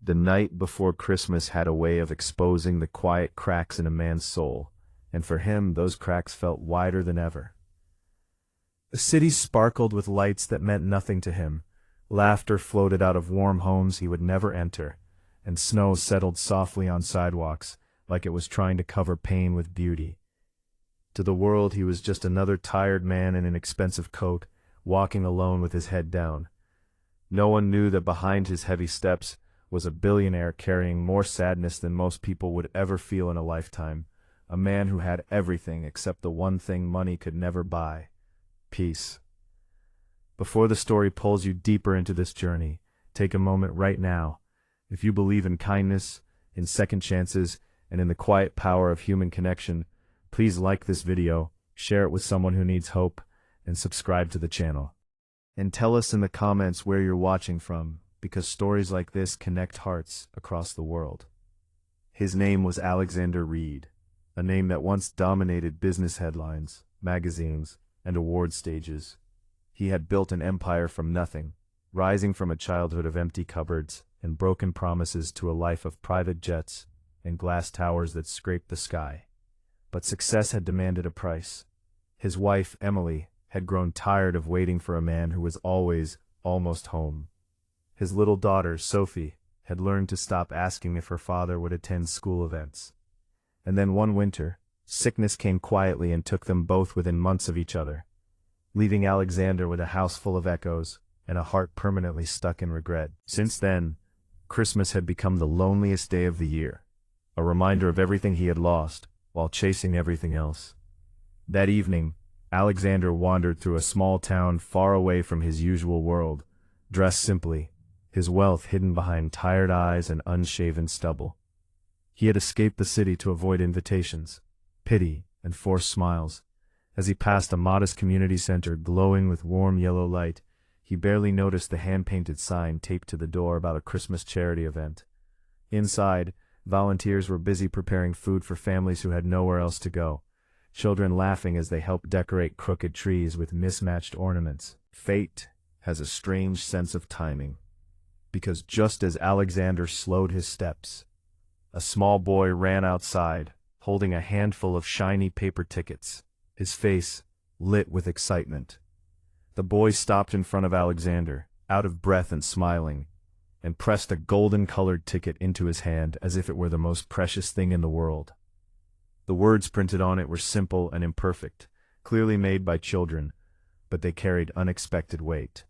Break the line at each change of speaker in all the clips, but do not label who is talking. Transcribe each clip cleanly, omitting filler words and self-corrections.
The night before Christmas had a way of exposing the quiet cracks in a man's soul, and for him those cracks felt wider than ever. The city sparkled with lights that meant nothing to him. Laughter floated out of warm homes he would never enter, and snow settled softly on sidewalks, like it was trying to cover pain with beauty. To the world he was just another tired man in an expensive coat, walking alone with his head down. No one knew that behind his heavy steps was a billionaire carrying more sadness than most people would ever feel in a lifetime, a man who had everything except the one thing money could never buy: peace. Before the story pulls you deeper into this journey, take a moment right now. If you believe in kindness, in second chances, and in the quiet power of human connection, please like this video, share it with someone who needs hope, and subscribe to the channel. And tell us in the comments where you're watching from, because stories like this connect hearts across the world. His name was Alexander Reed, a name that once dominated business headlines, magazines, and award stages. He had built an empire from nothing, rising from a childhood of empty cupboards and broken promises to a life of private jets and glass towers that scraped the sky. But success had demanded a price. His wife, Emily, had grown tired of waiting for a man who was always almost home. His little daughter, Sophie, had learned to stop asking if her father would attend school events. And then one winter, sickness came quietly and took them both within months of each other, leaving Alexander with a house full of echoes and a heart permanently stuck in regret. Since then, Christmas had become the loneliest day of the year, a reminder of everything he had lost while chasing everything else. That evening, Alexander wandered through a small town far away from his usual world, dressed simply, his wealth hidden behind tired eyes and unshaven stubble. He had escaped the city to avoid invitations, pity, and forced smiles. As he passed a modest community center glowing with warm yellow light, he barely noticed the hand-painted sign taped to the door about a Christmas charity event. Inside, volunteers were busy preparing food for families who had nowhere else to go, children laughing as they helped decorate crooked trees with mismatched ornaments. Fate has a strange sense of timing, because just as Alexander slowed his steps, a small boy ran outside, holding a handful of shiny paper tickets, his face lit with excitement. The boy stopped in front of Alexander, out of breath and smiling, and pressed a golden-colored ticket into his hand as if it were the most precious thing in the world. The words printed on it were simple and imperfect, clearly made by children, but they carried unexpected weight.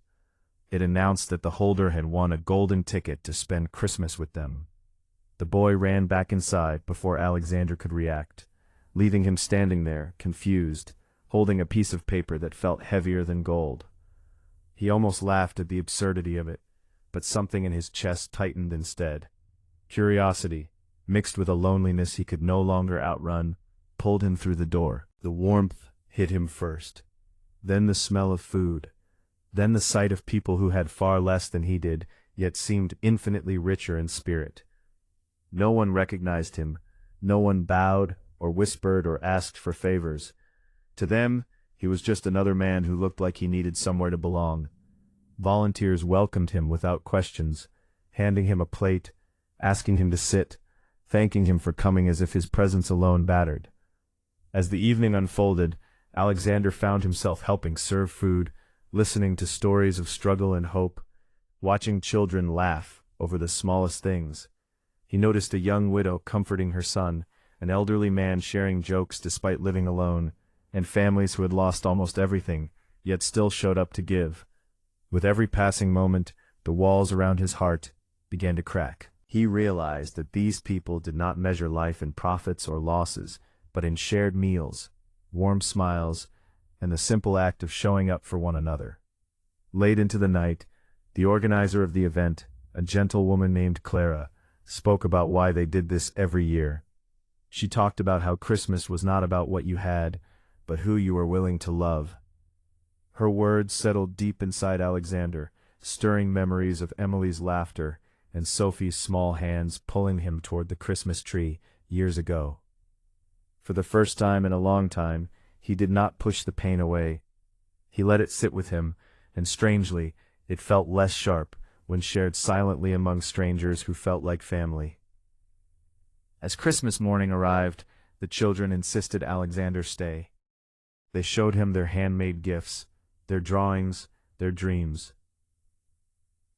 It announced that the holder had won a golden ticket to spend Christmas with them. The boy ran back inside before Alexander could react, leaving him standing there, confused, holding a piece of paper that felt heavier than gold. He almost laughed at the absurdity of it, but something in his chest tightened instead. Curiosity, mixed with a loneliness he could no longer outrun, pulled him through the door. The warmth hit him first, then the smell of food, then the sight of people who had far less than he did, yet seemed infinitely richer in spirit. No one recognized him, no one bowed or whispered or asked for favors. To them, he was just another man who looked like he needed somewhere to belong. Volunteers welcomed him without questions, handing him a plate, asking him to sit, thanking him for coming as if his presence alone mattered. As the evening unfolded, Alexander found himself helping serve food, listening to stories of struggle and hope, watching children laugh over the smallest things. He noticed a young widow comforting her son, an elderly man sharing jokes despite living alone, and families who had lost almost everything, yet still showed up to give. With every passing moment, the walls around his heart began to crack. He realized that these people did not measure life in profits or losses, but in shared meals, warm smiles, and the simple act of showing up for one another. Late into the night, the organizer of the event, a gentle woman named Clara, spoke about why they did this every year. She talked about how Christmas was not about what you had, but who you were willing to love. Her words settled deep inside Alexander, stirring memories of Emily's laughter and Sophie's small hands pulling him toward the Christmas tree years ago. For the first time in a long time, he did not push the pain away. He let it sit with him, and strangely, it felt less sharp, when shared silently among strangers who felt like family. As Christmas morning arrived, the children insisted Alexander stay. They showed him their handmade gifts, their drawings, their dreams.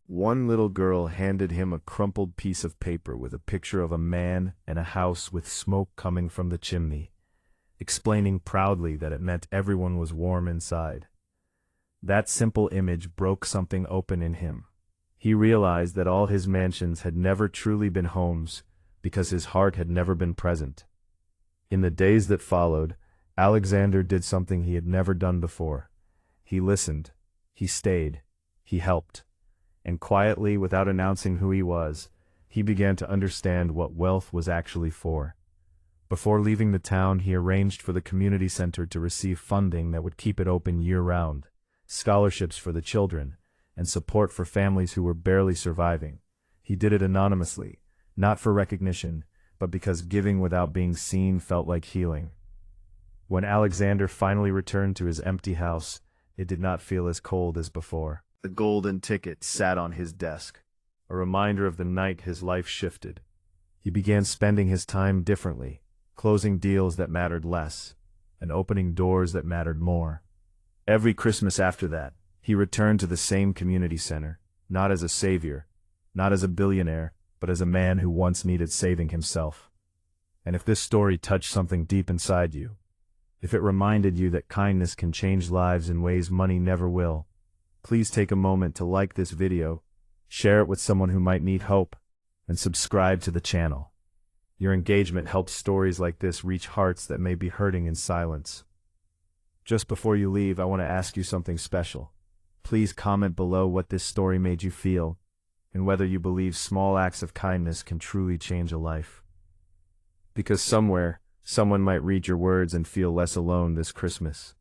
One little girl handed him a crumpled piece of paper with a picture of a man and a house with smoke coming from the chimney, explaining proudly that it meant everyone was warm inside. That simple image broke something open in him. He realized that all his mansions had never truly been homes because his heart had never been present. In the days that followed, Alexander did something he had never done before. He listened, he stayed, he helped. And quietly, without announcing who he was, he began to understand what wealth was actually for. Before leaving the town, he arranged for the community center to receive funding that would keep it open year-round, scholarships for the children, and support for families who were barely surviving. He did it anonymously, not for recognition, but because giving without being seen felt like healing. When Alexander finally returned to his empty house, it did not feel as cold as before. The golden ticket sat on his desk, a reminder of the night his life shifted. He began spending his time differently, closing deals that mattered less, and opening doors that mattered more. Every Christmas after that, he returned to the same community center, not as a savior, not as a billionaire, but as a man who once needed saving himself. And if this story touched something deep inside you, if it reminded you that kindness can change lives in ways money never will, please take a moment to like this video, share it with someone who might need hope, and subscribe to the channel. Your engagement helps stories like this reach hearts that may be hurting in silence. Just before you leave, I want to ask you something special. Please comment below what this story made you feel, and whether you believe small acts of kindness can truly change a life. Because somewhere, someone might read your words and feel less alone this Christmas.